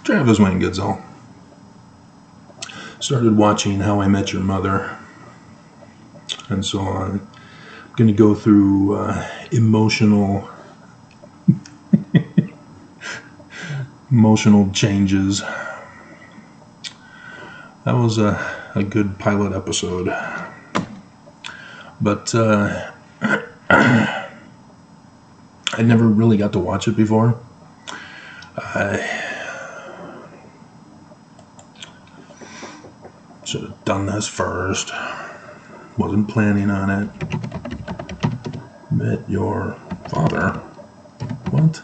Travis Wayne Goodsell. Started watching How I Met Your Mother. And so I'm going to go through emotional changes. That was a good pilot episode. But I never really got to watch it before. I should have done this first. Wasn't planning on it. Met your father. What?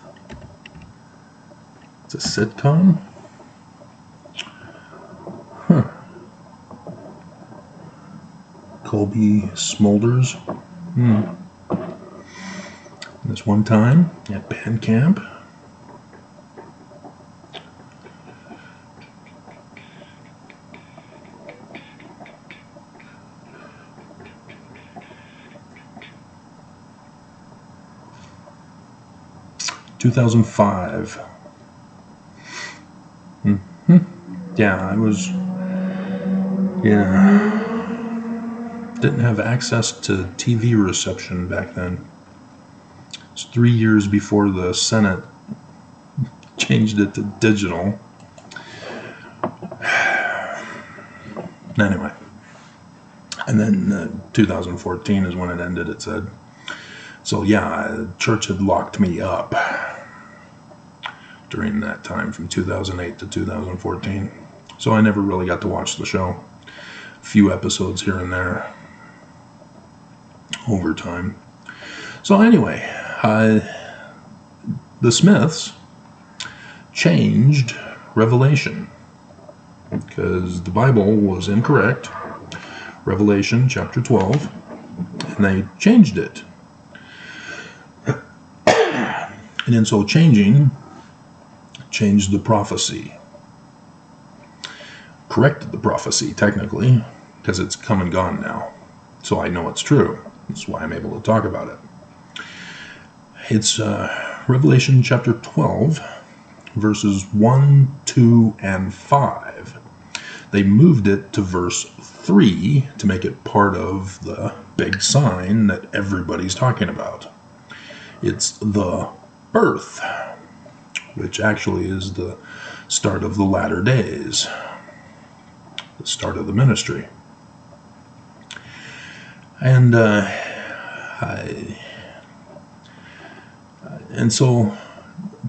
It's a sitcom? Huh. Colby Smulders. This one time at band camp. (2005). Yeah, I was. Yeah. Didn't have access to TV reception back then. It's 3 years before the Senate changed it to digital. Anyway. And then 2014 is when it ended, it said. So yeah, the church had locked me up during that time from 2008 to 2014. So I never really got to watch the show. A few episodes here and there over time. So anyway, the Smiths changed Revelation because the Bible was incorrect. Revelation chapter 12, and they changed it. And in so changed the prophecy. Corrected the prophecy, technically, because it's come and gone now. So I know it's true. That's why I'm able to talk about it. It's Revelation chapter 12, verses 1, 2, and 5. They moved it to verse 3 to make it part of the big sign that everybody's talking about. It's the birth, which actually is the start of the latter days, the start of the ministry. And so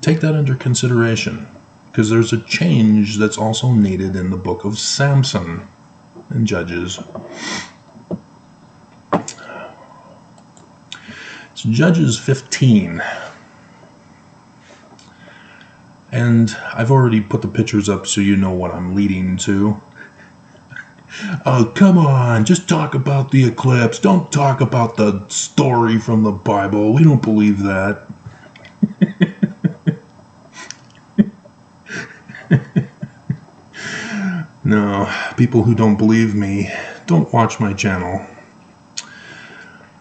take that under consideration, because there's a change that's also needed in the book of Samson in Judges. It's Judges 15. And I've already put the pictures up so you know what I'm leading to. Oh, come on, just talk about the eclipse. Don't talk about the story from the Bible. We don't believe that. No, people who don't believe me don't watch my channel.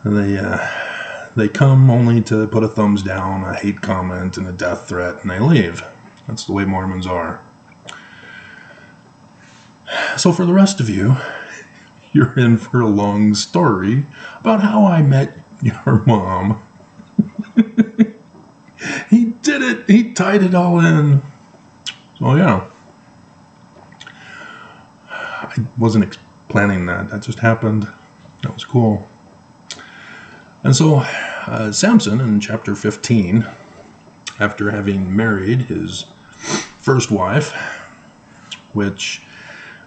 They come only to put a thumbs down, a hate comment, and a death threat, and they leave. That's the way Mormons are. So for the rest of you, you're in for a long story about how I met your mom. He did it. He tied it all in. So yeah. I wasn't planning that. That just happened. That was cool. And so Samson in chapter 15, after having married his first wife, which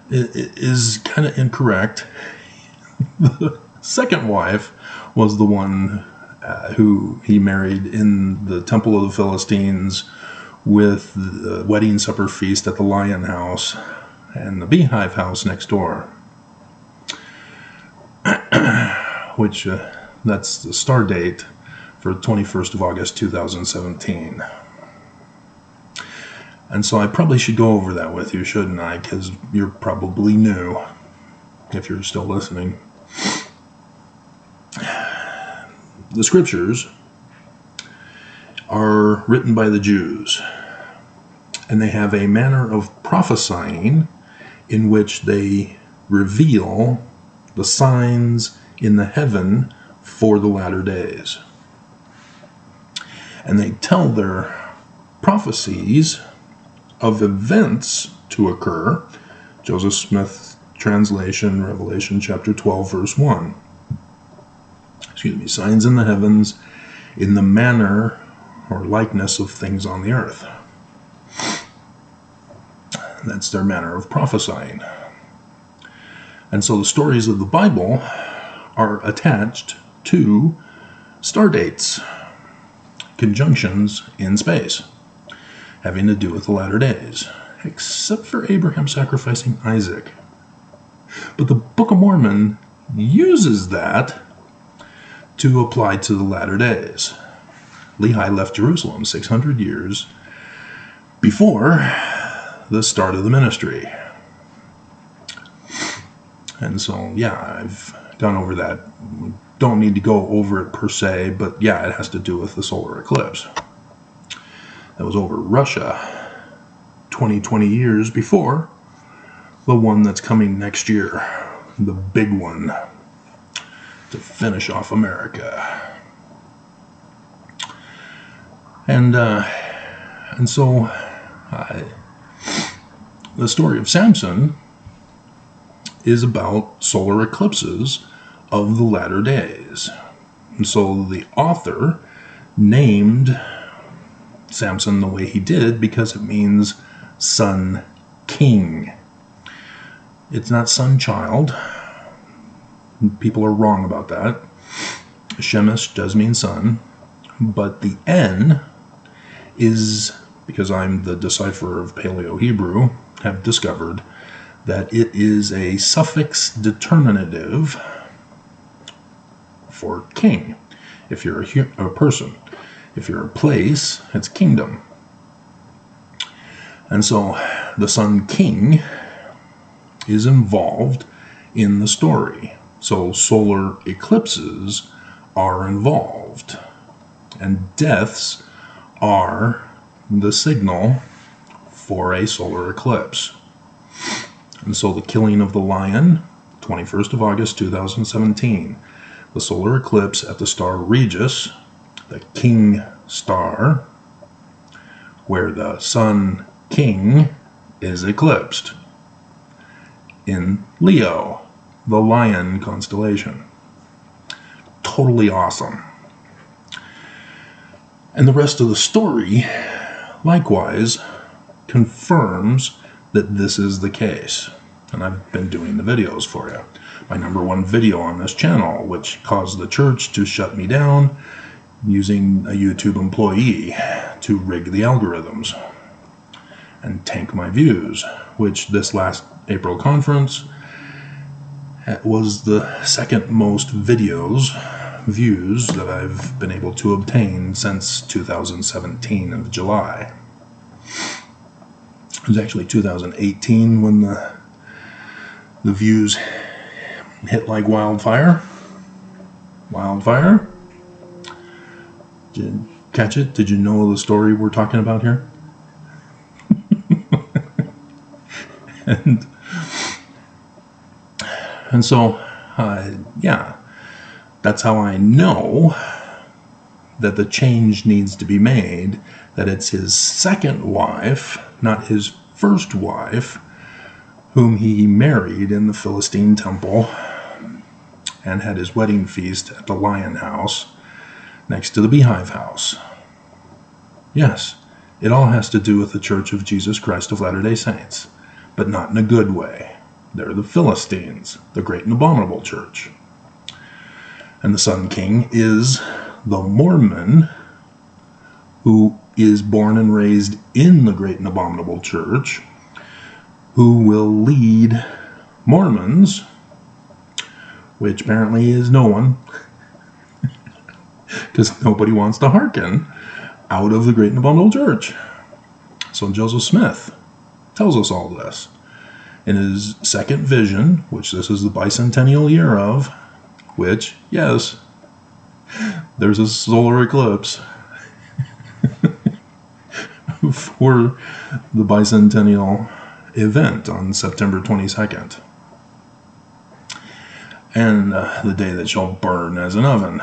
is kind of incorrect, the second wife was the one who he married in the Temple of the Philistines with the wedding supper feast at the Lion House and the Beehive House next door, which that's the star date for 21st of August 2017. And so I probably should go over that with you, shouldn't I? Because you're probably new, if you're still listening. The scriptures are written by the Jews, And they have a manner of prophesying in which they reveal the signs in the heaven for the latter days. And they tell their prophecies of events to occur. Joseph Smith translation, Revelation chapter 12, verse 1. Signs in the heavens in the manner or likeness of things on the earth. That's their manner of prophesying. And so the stories of the Bible are attached to star dates, conjunctions in space, having to do with the latter days, except for Abraham sacrificing Isaac. But the Book of Mormon uses that to apply to the latter days. Lehi left Jerusalem 600 years before the start of the ministry. And so, yeah, I've gone over that. Don't need to go over it per se, but yeah, it has to do with the solar eclipse. That was over Russia 20 years before the one that's coming next year, the big one, to finish off America. And so the story of Samson is about solar eclipses of the latter days. And so the author named Samson the way he did because it means sun king. It's not sun child. People are wrong about that. Shemesh does mean sun, but the N is, because I'm the decipherer of Paleo-Hebrew, have discovered that it is a suffix determinative for king. If you're a person, if you're a place, it's kingdom. And so the sun king is involved in the story. So solar eclipses are involved, and deaths are the signal for a solar eclipse. And so the killing of the lion, 21st of August 2017, the solar eclipse at the star Regis, the king star, where the sun king is eclipsed in Leo, the lion constellation. Totally awesome. And the rest of the story, likewise, confirms that this is the case. And I've been doing the videos for you. My #1 video on this channel, which caused the church to shut me down using a YouTube employee to rig the algorithms and tank my views, which this last April conference was the second most views that I've been able to obtain since 2017 of July. It was actually 2018 when the views hit like wildfire. Wildfire? Did you catch it? Did you know the story we're talking about here? And so, yeah, that's how I know that the change needs to be made, that it's his second wife, not his first wife, whom he married in the Philistine temple and had his wedding feast at the Lion House next to the Beehive House. Yes, it all has to do with the Church of Jesus Christ of Latter-day Saints, but not in a good way. They're the Philistines, the great and abominable church. And the Sun King is the Mormon who is born and raised in the great and abominable church, who will lead Mormons, which apparently is no one, because nobody wants to hearken, out of the great and abominable church. So Joseph Smith tells us all this in his second vision, which this is the bicentennial year of, which, yes, there's a solar eclipse for the bicentennial event on September 22nd. And the day that shall burn as an oven.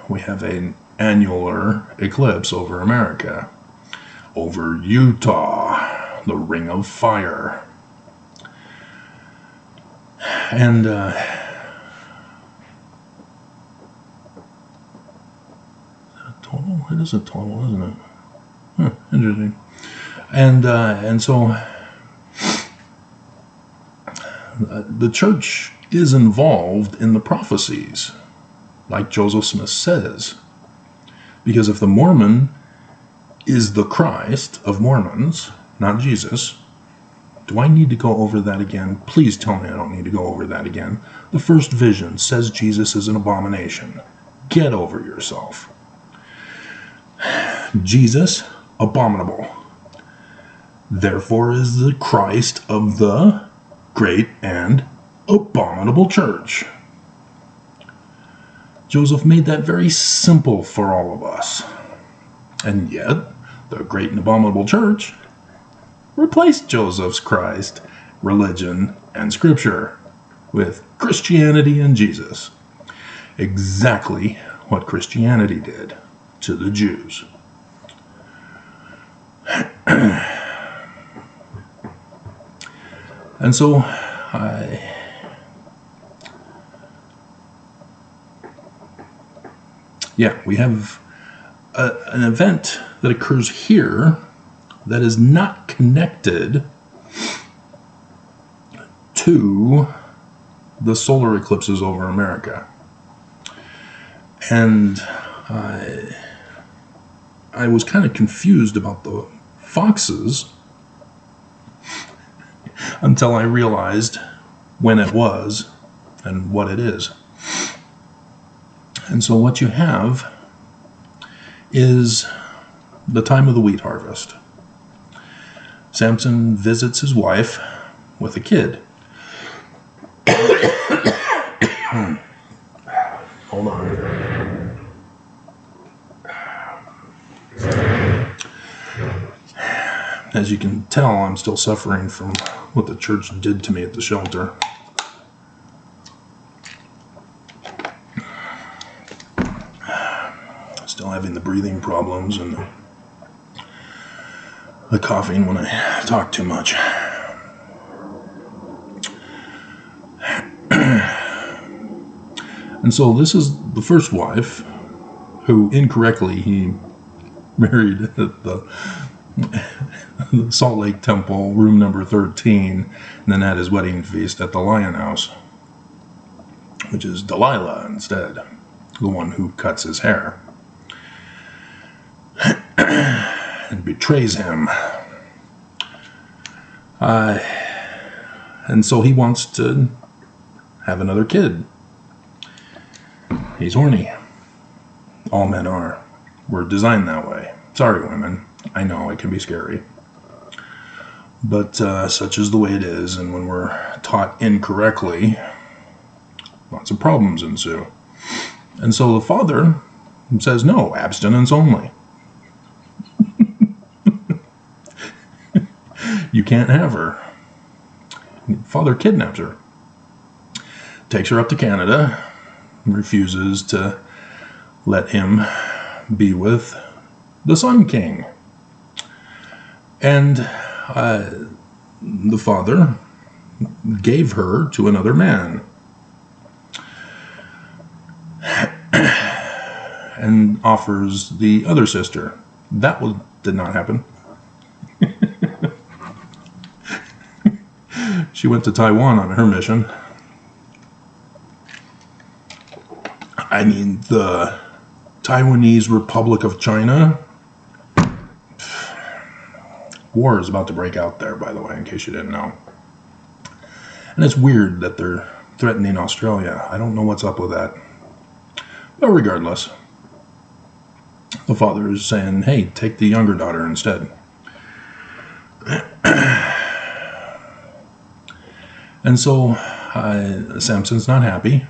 We have an annular eclipse over America, over Utah, the Ring of Fire. And total? It is a total, isn't it? Huh, interesting. And so the church is involved in the prophecies, like Joseph Smith says. Because if the Mormon is the Christ of Mormons, not Jesus, do I need to go over that again? Please tell me I don't need to go over that again. The first vision says Jesus is an abomination. Get over yourself. Jesus, abominable. Therefore is the Christ of the great and abominable church. Joseph made that very simple for all of us. And yet, the great and abominable church replaced Joseph's Christ, religion, and scripture with Christianity and Jesus. Exactly what Christianity did to the Jews. And so we have an event that occurs here that is not connected to the solar eclipses over America. And I was kind of confused about the foxes until I realized when it was and what it is. And so what you have is the time of the wheat harvest. Samson visits his wife with a kid. Hold on. As you can tell, I'm still suffering from what the church did to me at the shelter. Still having the breathing problems and the coughing when I talk too much. And so this is the first wife who incorrectly he married at the Salt Lake Temple, room number 13, and then had his wedding feast at the Lion House, which is Delilah instead, the one who cuts his hair and betrays him. And so he wants to have another kid. He's horny. All men are. We're designed that way. Sorry, women. I know it can be scary. But such is the way it is, and when we're taught incorrectly, lots of problems ensue. And so the father says, no, abstinence only. You can't have her. Father kidnaps her, takes her up to Canada, refuses to let him be with the Sun King. And the father gave her to another man and offers the other sister. That did not happen. She went to Taiwan on her mission. I mean, the Taiwanese Republic of China. War is about to break out there, by the way, in case you didn't know. And it's weird that they're threatening Australia. I don't know what's up with that. But regardless, the father is saying, hey, take the younger daughter instead. And so Samson's not happy.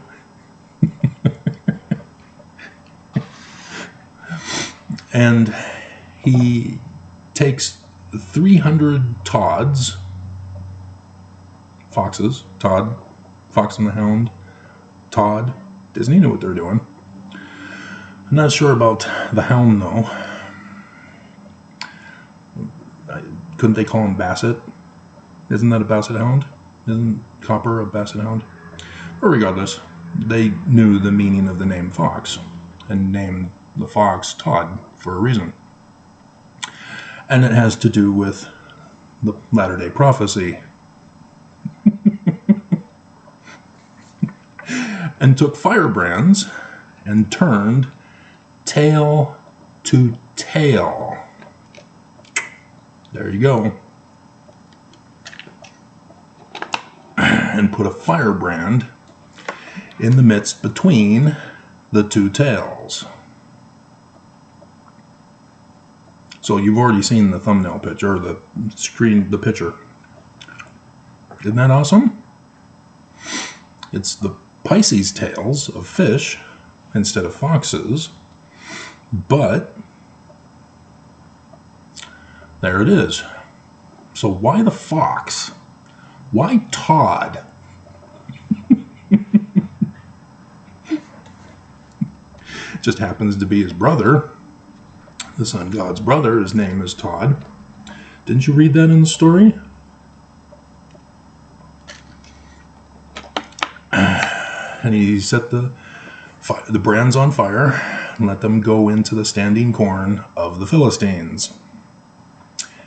And he takes 300 Todds, foxes, Todd, Fox and the Hound, Todd. Disney knew what they're doing. I'm not sure about the Hound, though. Couldn't they call him Basset? Isn't that a Basset Hound? Isn't Copper a Basset Hound? But regardless, they knew the meaning of the name Fox and named the fox Todd for a reason. And it has to do with the latter-day prophecy. And took firebrands and turned tail to tail. There you go. And put a firebrand in the midst between the two tails. So you've already seen the thumbnail picture, or the screen, the picture. Isn't that awesome? It's the Pisces tails of fish instead of foxes, but there it is. So why the fox? Why Todd? Just happens to be his brother, the sun god's brother. His name is Todd. Didn't you read that in the story? And he set the brands on fire and let them go into the standing corn of the Philistines,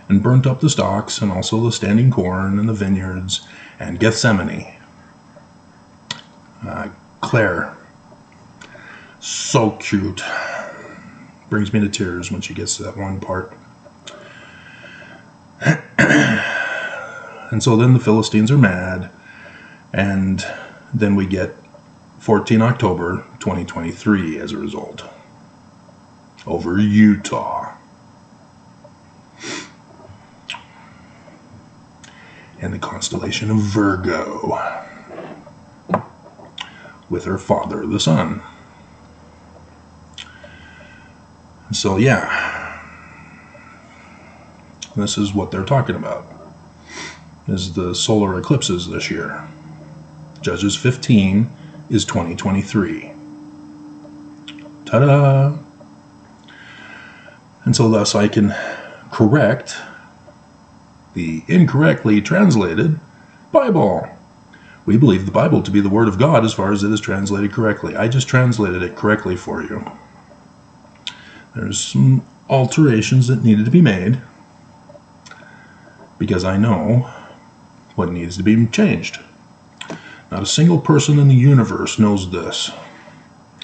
and burnt up the stalks and also the standing corn and the vineyards and Gethsemane. Claire, so cute. Brings me to tears when she gets to that one part. And so then the Philistines are mad, and then we get 14 October 2023 as a result, over Utah. And the constellation of Virgo, with her father, the sun. So yeah, this is what they're talking about, is the solar eclipses this year. Judges 15 is 2023. Ta-da! And so thus I can correct the incorrectly translated Bible. We believe the Bible to be the Word of God as far as it is translated correctly. I just translated it correctly for you. There's some alterations that needed to be made, because I know what needs to be changed. Not a single person in the universe knows this.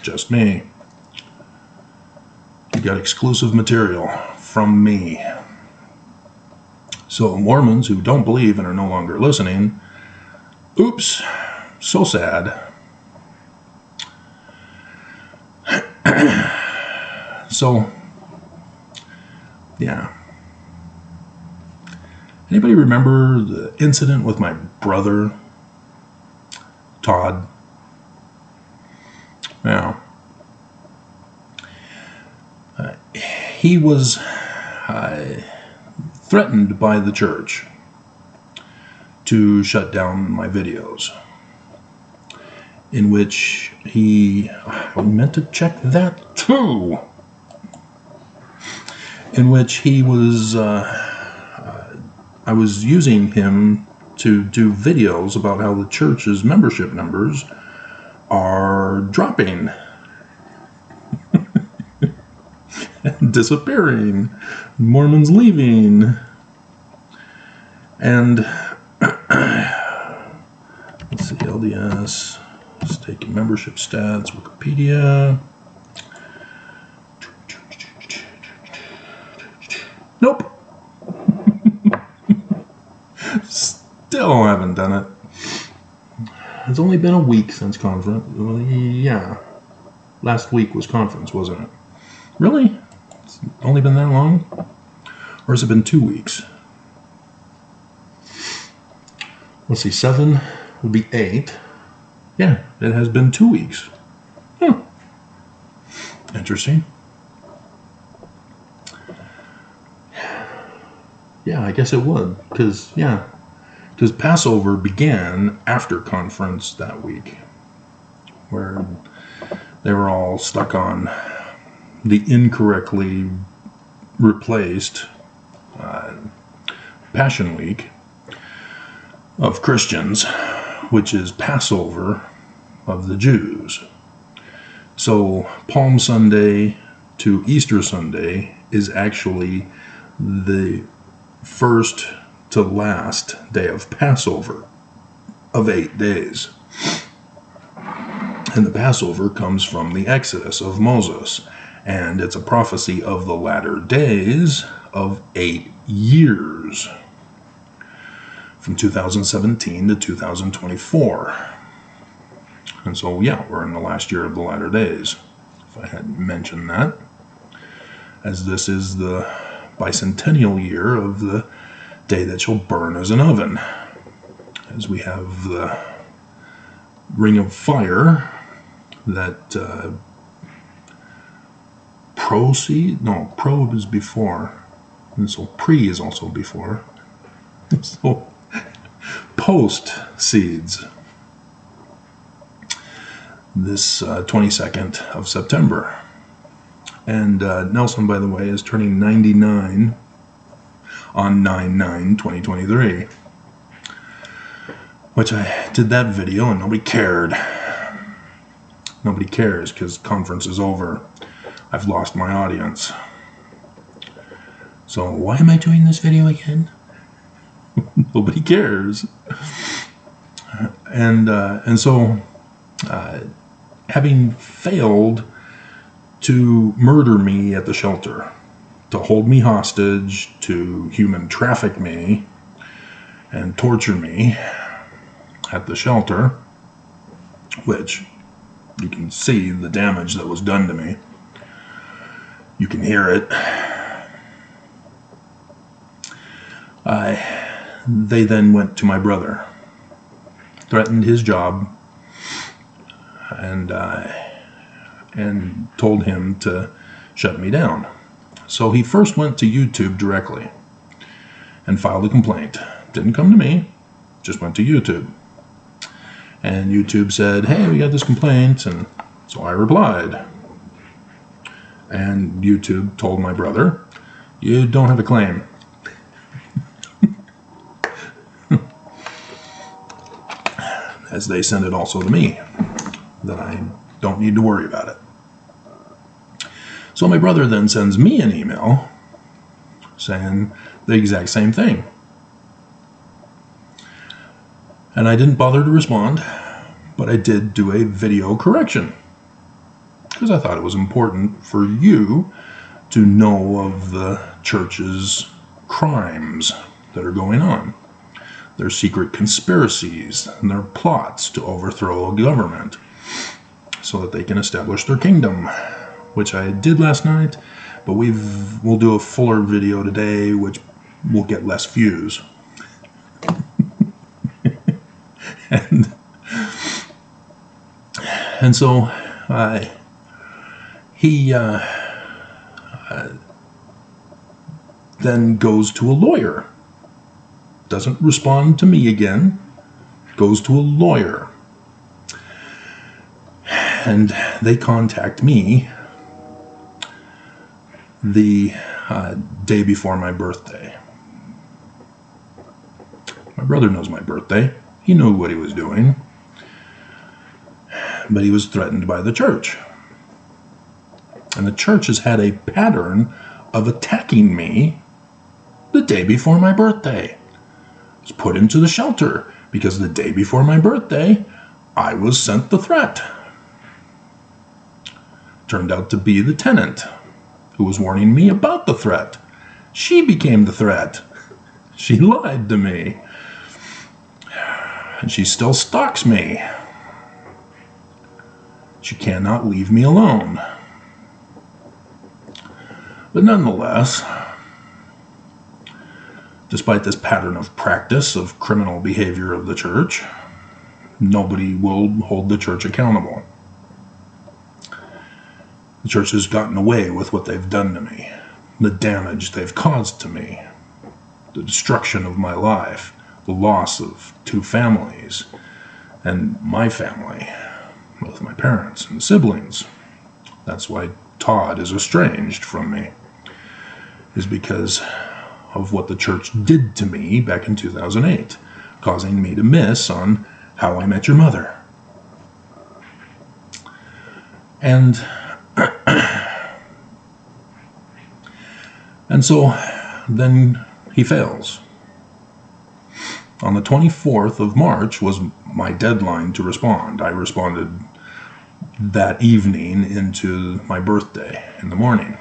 Just me. You got exclusive material from me. So Mormons who don't believe and are no longer listening, oops, so sad. So, yeah. Anybody remember the incident with my brother, Todd? Yeah. He was threatened by the church to shut down my videos, in which I meant to check that too, in which he was, I was using him to do videos about how the church's membership numbers are dropping, disappearing, Mormons leaving, and let's see, LDS, stake membership stats, Wikipedia. Nope. Still haven't done it. It's only been a week since conference. Well, yeah. Last week was conference, wasn't it? Really? It's only been that long? Or has it been 2 weeks? Let's see, 7 would be 8. Yeah, it has been 2 weeks. Interesting. Yeah, I guess it would. Because Passover began after conference that week, where they were all stuck on the incorrectly replaced Passion Week of Christians, which is Passover of the Jews. So Palm Sunday to Easter Sunday is actually the first to last day of Passover of 8 days. And the Passover comes from the Exodus of Moses, and it's a prophecy of the latter days of 8 years, from 2017 to 2024. And so, we're in the last year of the latter days, if I hadn't mentioned that, as this is the bicentennial year of the day that shall burn as an oven, as we have the ring of fire that pro is before, and so pre is also before, so post seeds this 22nd of September. And Nelson, by the way, is turning 99 on 9/9/2023, which I did that video and nobody cared. Nobody cares because conference is over. I've lost my audience. So why am I doing this video again? Nobody cares. And so having failed to murder me at the shelter, to hold me hostage, to human traffic me, and torture me at the shelter, which you can see the damage that was done to me. You can hear it. They then went to my brother, threatened his job, and told him to shut me down. So he first went to YouTube directly and filed a complaint. Didn't come to me, just went to YouTube. And YouTube said, hey, we got this complaint, and so I replied. And YouTube told my brother, you don't have a claim. As they sent it also to me, that I don't need to worry about it. So my brother then sends me an email saying the exact same thing. And I didn't bother to respond, but I did do a video correction, because I thought it was important for you to know of the church's crimes that are going on, their secret conspiracies and their plots to overthrow a government so that they can establish their kingdom, which I did last night, but we'll do a fuller video today, which will get less views. and so he then goes to a lawyer, doesn't respond to me again, goes to a lawyer, and they contact me the day before my birthday. My brother knows my birthday. He knew what he was doing, but he was threatened by the church. And the church has had a pattern of attacking me the day before my birthday. I was put into the shelter because the day before my birthday, I was sent the threat. Turned out to be the tenant who was warning me about the threat. She became the threat. She lied to me. And she still stalks me. She cannot leave me alone. But nonetheless, despite this pattern of practice of criminal behavior of the church, nobody will hold the church accountable. The church has gotten away with what they've done to me, the damage they've caused to me, the destruction of my life, the loss of 2 families, and my family, both my parents and siblings. That's why Todd is estranged from me, is because of what the church did to me back in 2008, causing me to miss on How I Met Your Mother. And so then he fails. On the 24th of March was my deadline to respond. I responded that evening into my birthday in the morning,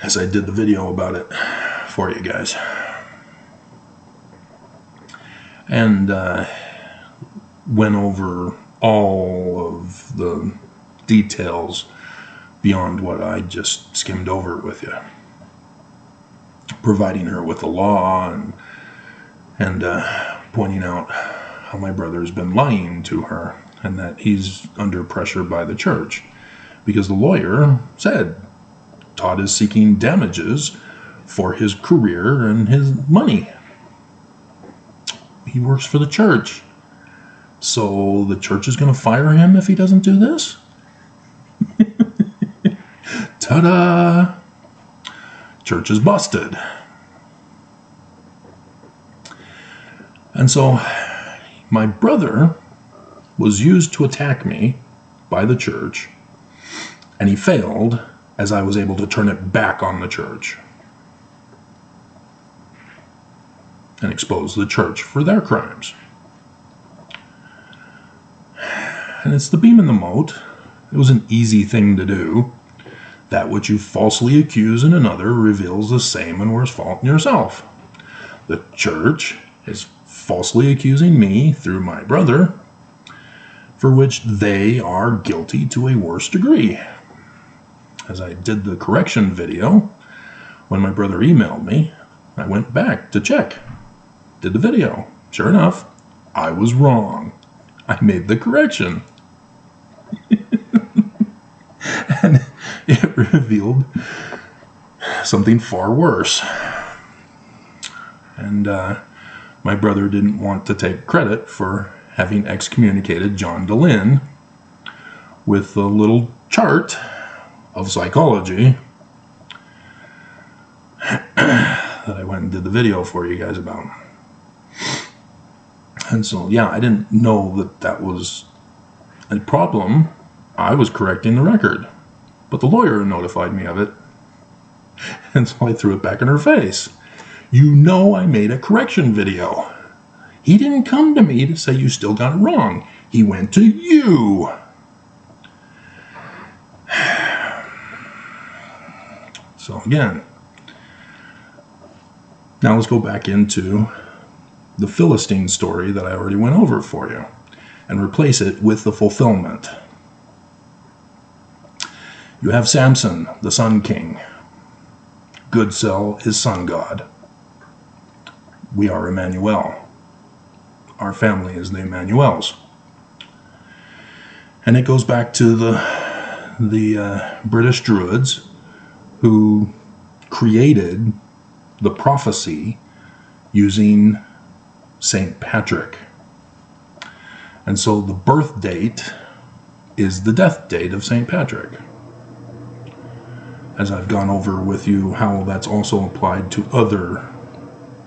as I did the video about it for you guys. And went over all of the details beyond what I just skimmed over with you, providing her with the law and pointing out how my brother's been lying to her and that he's under pressure by the church, because the lawyer said Todd is seeking damages for his career and his money. He works for the church, so the church is going to fire him if he doesn't do this? Ta-da! Church is busted. And so my brother was used to attack me by the church, and he failed as I was able to turn it back on the church and expose the church for their crimes. And it's the beam in the moat. It was an easy thing to do. That which you falsely accuse in another reveals the same and worse fault in yourself. The church is falsely accusing me through my brother, for which they are guilty to a worse degree. As I did the correction video, when my brother emailed me, I went back to check. Did the video. Sure enough, I was wrong. I made the correction. And it revealed something far worse. And my brother didn't want to take credit for having excommunicated John Delilah with a little chart of psychology that I went and did the video for you guys about. And so, yeah, I didn't know that that was a problem. I was correcting the record, but the lawyer notified me of it, and so I threw it back in her face. You know I made a correction video. He didn't come to me to say you still got it wrong. He went to you. So again, now let's go back into the Philistine story that I already went over for you and replace it with the fulfillment. You have Samson, the sun king. Good sell his sun god. We are Emmanuel. Our family is the Emmanuels. And it goes back to the British Druids who created the prophecy using St. Patrick. And so the birth date is the death date of St. Patrick. As I've gone over with you how that's also applied to other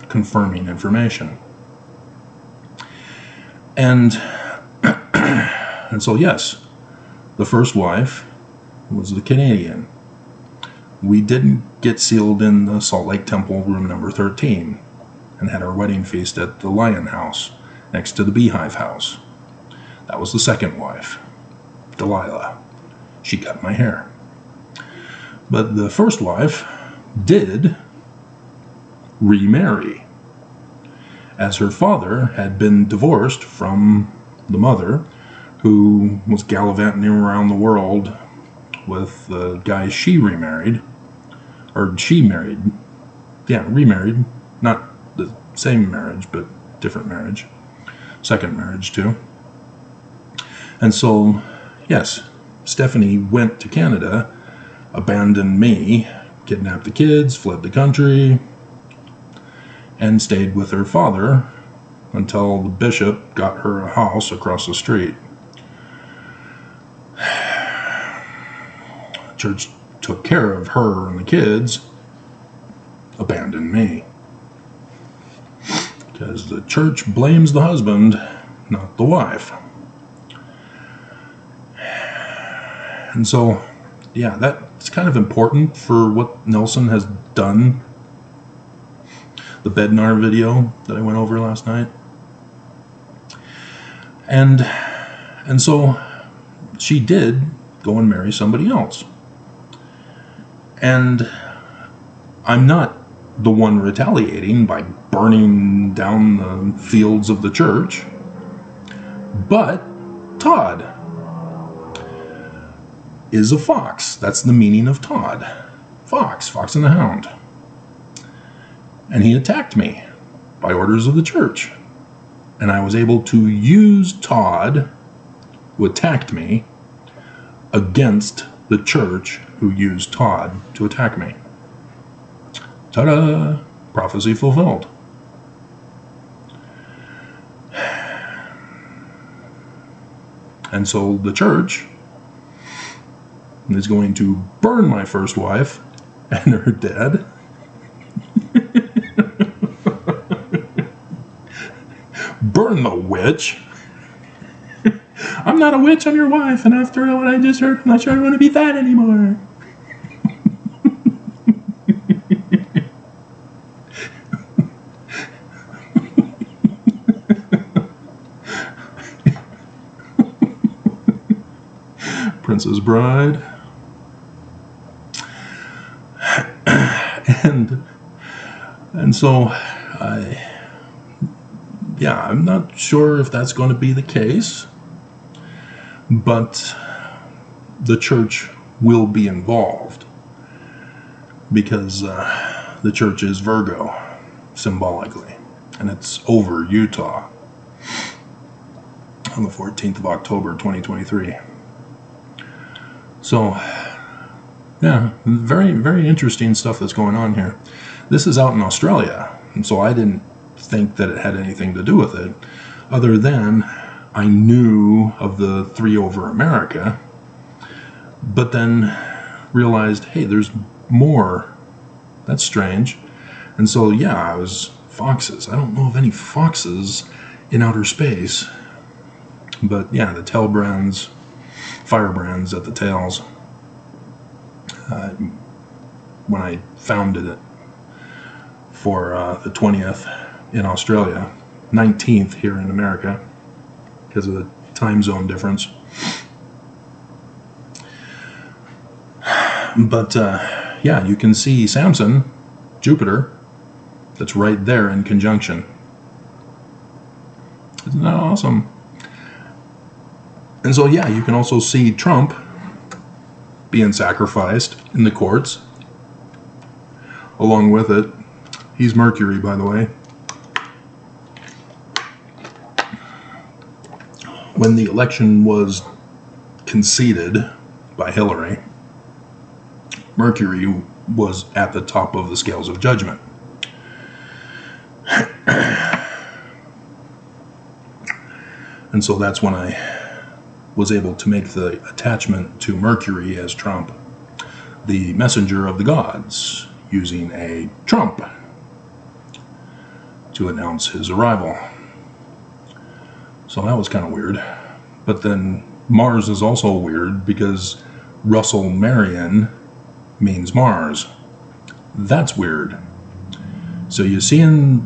confirming information. And so yes, the first wife was the Canadian. We didn't get sealed in the Salt Lake Temple room number 13 and had our wedding feast at the Lion House next to the Beehive House. That was the second wife, Delilah. She cut my hair. But the first wife did remarry, as her father had been divorced from the mother, who was gallivanting around the world with the guy she remarried, or she married. Yeah, remarried. Not the same marriage, but different marriage. Second marriage, too. And so, yes, Stephanie went to Canada, abandoned me, kidnapped the kids, fled the country, and stayed with her father until the bishop got her a house across the street. Church took care of her and the kids, abandoned me. Because the church blames the husband, not the wife. And so, yeah, that's kind of important for what Nelson has done. The Bednar video that I went over last night. And so she did go and marry somebody else. And I'm not the one retaliating by burning down the fields of the church, but Todd is a fox. That's the meaning of Todd. Fox and the Hound. And he attacked me by orders of the church. And I was able to use Todd, who attacked me, against the church who used Todd to attack me. Ta-da! Prophecy fulfilled. And so the church is going to burn my first wife and her dad. Burn the witch. I'm not a witch, I'm your wife, and after what I just heard, I'm not sure I want to be that anymore. Princess Bride. And so I'm not sure if that's going to be the case, but the church will be involved because the church is Virgo, symbolically, and it's over Utah on the 14th of October, 2023. So, yeah, very, very interesting stuff that's going on here. This is out in Australia, and so I didn't think that it had anything to do with it, other than I knew of the 3 over America, but then realized, hey, there's more. That's strange. And so, yeah, I was foxes. I don't know of any foxes in outer space, but yeah, the tail brands, firebrands at the tails. When I founded it for the 20th in Australia, 19th here in America, because of the time zone difference. But yeah, you can see Samson, Jupiter, that's right there in conjunction. Isn't that awesome? And so, yeah, you can also see Trump being sacrificed in the courts. Along with it, he's Mercury, by the way. When the election was conceded by Hillary, Mercury was at the top of the scales of judgment. And so that's when I was able to make the attachment to Mercury as Trump, the messenger of the gods, using a trump to announce his arrival. So that was kind of weird. But then Mars is also weird because Russell Marion means Mars. That's weird. So you seeing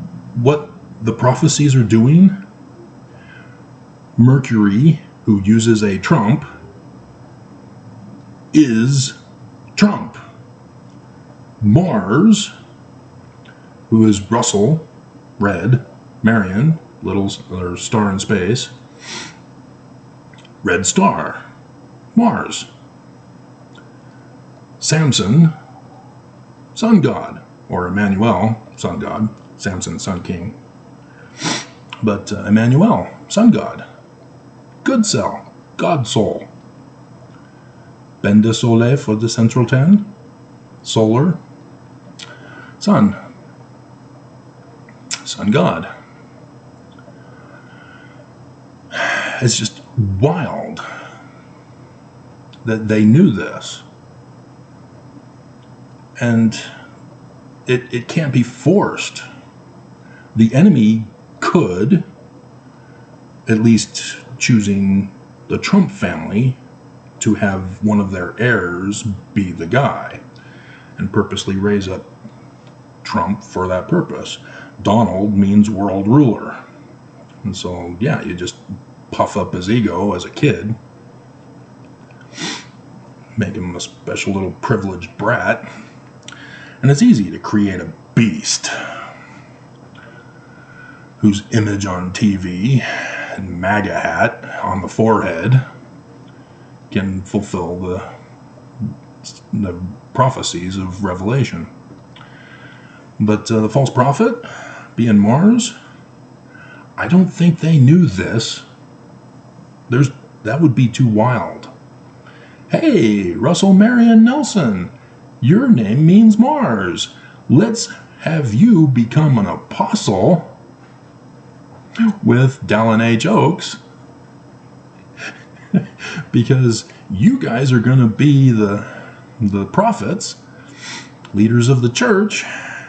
what the prophecies are doing? Mercury, who uses a trump, is Trump. Mars, who is Russell, red, Marion, little or star in space, red star, Mars. Samson, sun god, or Emmanuel, sun god, Samson, sun king. But Emmanuel, sun god, good cell, god soul. Ben de Soleil for the central 10, solar, sun. sun god. It's just wild that they knew this. And it can't be forced. The enemy could, at least choosing the Trump family, to have one of their heirs be the guy and purposely raise up Trump for that purpose. Donald means world ruler. And so, yeah, you just puff up his ego as a kid, make him a special little privileged brat, and it's easy to create a beast whose image on TV and MAGA hat on the forehead can fulfill the prophecies of Revelation. But the false prophet, being Mars, I don't think they knew this. That would be too wild. Hey, Russell Marion Nelson, your name means Mars. Let's have you become an apostle with Dallin H. Oaks, because you guys are going to be the prophets, leaders of the church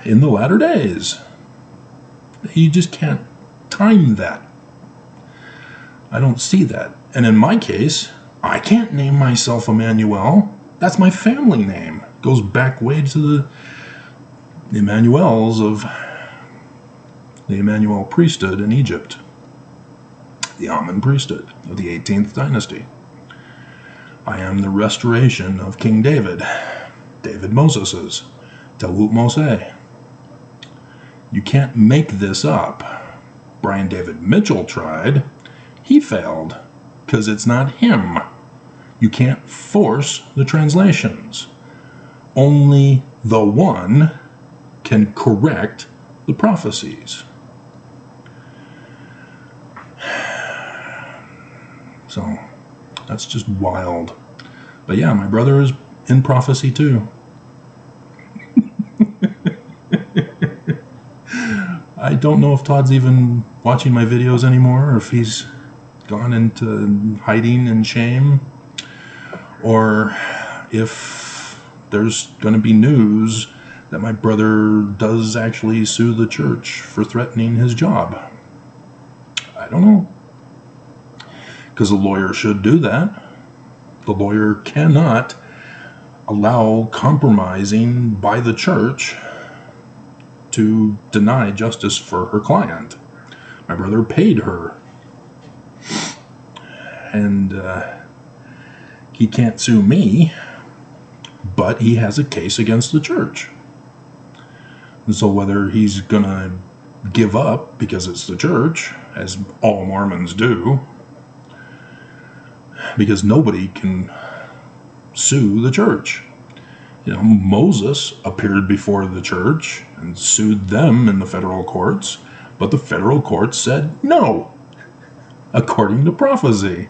in the latter days. You just can't time that. I don't see that. And in my case, I can't name myself Emmanuel. That's my family name. Goes back way to the Emmanuels of the Emmanuel priesthood in Egypt, the Amun priesthood of the 18th dynasty. I am the restoration of King David, David Moses's, Tawut Moshe. You can't make this up. Brian David Mitchell tried. He failed, because it's not him. You can't force the translations. Only the one can correct the prophecies. So, that's just wild. But yeah, my brother is in prophecy too. I don't know if Todd's even watching my videos anymore, or if he's gone into hiding and shame, or if there's going to be news that my brother does actually sue the church for threatening his job. I don't know. Because a lawyer should do that. The lawyer cannot allow compromising by the church to deny justice for her client. My brother paid her. And he can't sue me, but he has a case against the church. And so whether he's going to give up because it's the church, as all Mormons do, because nobody can sue the church. You know, Moses appeared before the church and sued them in the federal courts, but the federal courts said no, according to prophecy.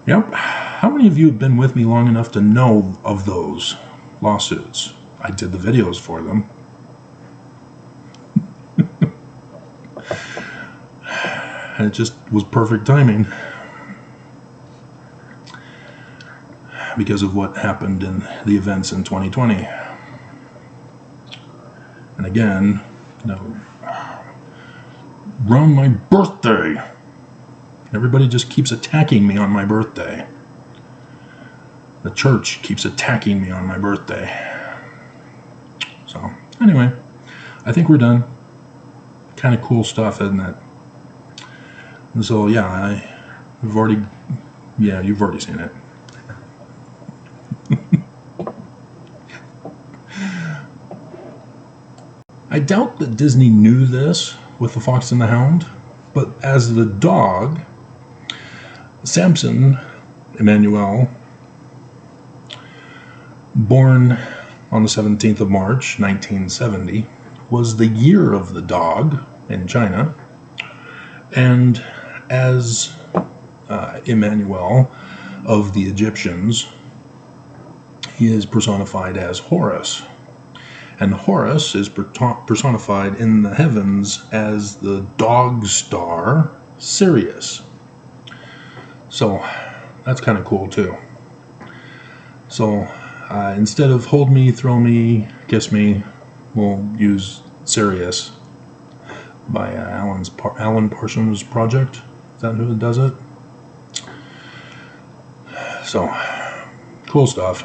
Yep. How many of you have been with me long enough to know of those lawsuits? I did the videos for them. And it just was perfect timing because of what happened in the events in 2020. And again, around my birthday, everybody just keeps attacking me on my birthday. The church keeps attacking me on my birthday. So, anyway, I think we're done. Kind of cool stuff, isn't it? And so, yeah, you've already seen it. I doubt that Disney knew this with The Fox and the Hound, but as the dog, Samson, Emmanuel, born on the 17th of March, 1970, was the year of the dog in China, and as Emmanuel of the Egyptians, he is personified as Horus. And Horus is personified in the heavens as the dog star Sirius. So that's kind of cool too. So instead of hold me, throw me, kiss me, we'll use Sirius by Alan Parsons Project. Is that who does it? So, cool stuff.